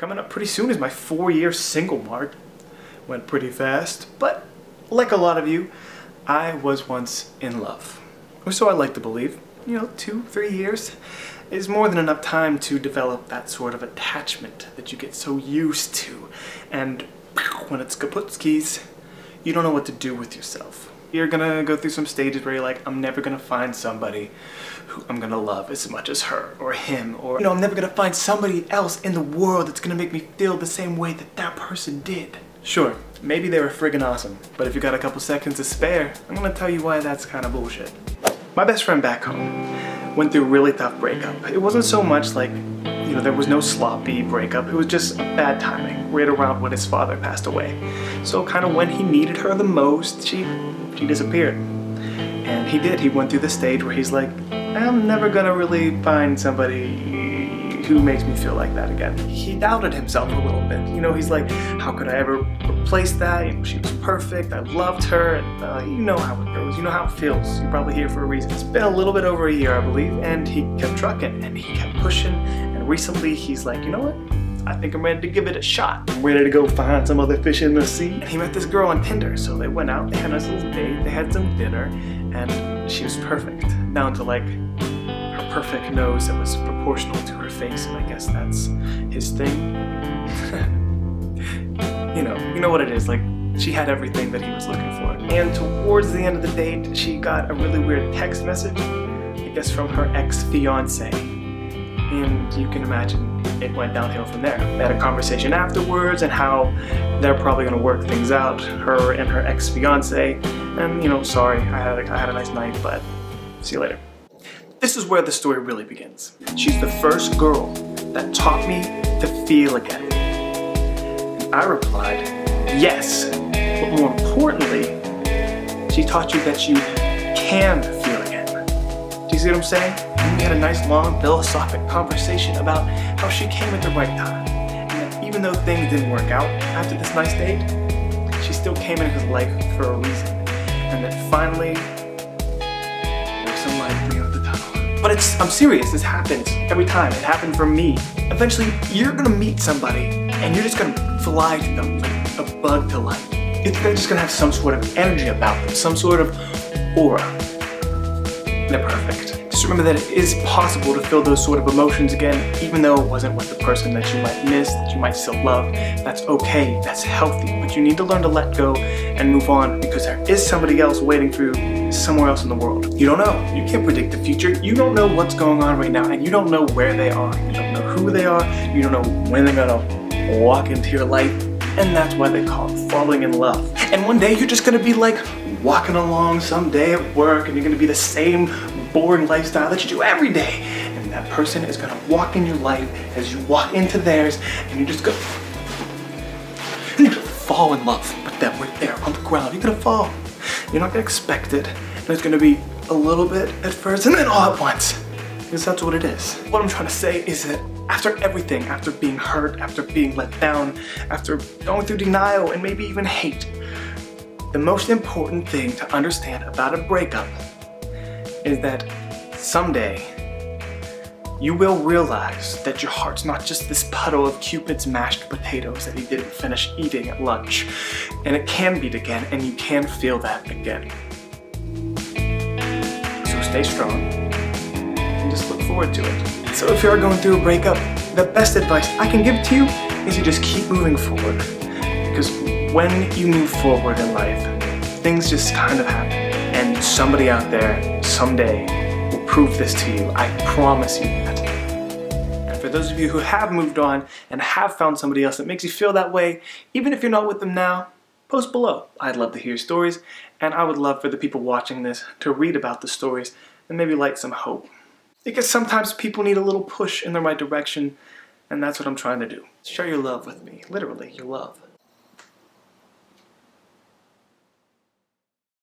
Coming up pretty soon is my 4-year single mark. Went pretty fast, but like a lot of you, I was once in love. Or so I like to believe. You know, 2-3 years is more than enough time to develop that sort of attachment that you get so used to. And when it's kaputskis, you don't know what to do with yourself. You're gonna go through some stages where you're like, I'm never gonna find somebody who I'm gonna love as much as her or him, or, you know, I'm never gonna find somebody else in the world that's gonna make me feel the same way that that person did. Sure, maybe they were friggin' awesome, but if you got a couple seconds to spare, I'm gonna tell you why that's kind of bullshit. My best friend back home went through a really tough breakup. It wasn't so much like, you know, there was no sloppy breakup. It was just bad timing, right around when his father passed away. So kind of when he needed her the most, she disappeared. And he did. He went through the stage where he's like, I'm never gonna really find somebody who makes me feel like that again. He doubted himself a little bit. You know, he's like, how could I ever replace that? You know, she was perfect. I loved her. And you know how it goes. You know how it feels. You're probably here for a reason. It's been a little bit over a year, I believe, and he kept trucking and he kept pushing. And recently he's like, you know what? I think I'm ready to give it a shot. I'm ready to go find some other fish in the sea. And he met this girl on Tinder, so they went out, they had a nice little date, they had some dinner, and she was perfect. Down to like her perfect nose that was proportional to her face, and I guess that's his thing. you know what it is, like she had everything that he was looking for. And towards the end of the date, she got a really weird text message, I guess from her ex-fiance. And you can imagine it went downhill from there. They had a conversation afterwards and how they're probably gonna work things out, her and her ex-fiance. And you know, sorry, I had a nice night, but see you later. This is where the story really begins. She's the first girl that taught me to feel again. And I replied, yes, but more importantly, she taught you that you can feel again. Do you see what I'm saying? And we had a nice long philosophic conversation about how she came at the right time. And that even though things didn't work out after this nice date, she still came into his life for a reason. And that finally, there's some light at the end of the tunnel. But I'm serious, this happens every time. It happened for me. Eventually, you're gonna meet somebody and you're just gonna fly to them like a bug to light. They're just gonna have some sort of energy about them, some sort of aura. They're perfect. Just remember that it is possible to feel those sort of emotions again, even though it wasn't with the person that you might miss, that you might still love. That's okay, that's healthy, but you need to learn to let go and move on because there is somebody else waiting for you somewhere else in the world. You don't know. You can't predict the future. You don't know what's going on right now, and you don't know where they are. You don't know who they are. You don't know when they're gonna walk into your life, and that's why they call it falling in love. And one day you're just gonna be like walking along some day at work, and you're gonna be the same boring lifestyle that you do every day, and that person is gonna walk in your life as you walk into theirs, and you just go and you're gonna fall in love with them right there on the ground. You're gonna fall. You're not gonna expect it, and it's gonna be a little bit at first and then all at once, because that's what it is. What I'm trying to say is that after everything, after being hurt, after being let down, after going through denial and maybe even hate, the most important thing to understand about a breakup is that someday you will realize that your heart's not just this puddle of Cupid's mashed potatoes that he didn't finish eating at lunch. And it can beat again, and you can feel that again. So stay strong and just look forward to it. So if you're going through a breakup, the best advice I can give to you is you just keep moving forward. Because when you move forward in life, things just kind of happen. And somebody out there someday will prove this to you. I promise you that. And for those of you who have moved on and have found somebody else that makes you feel that way, even if you're not with them now, post below. I'd love to hear your stories, and I would love for the people watching this to read about the stories and maybe light some hope. Because sometimes people need a little push in the right direction, and that's what I'm trying to do. Share your love with me, literally, your love.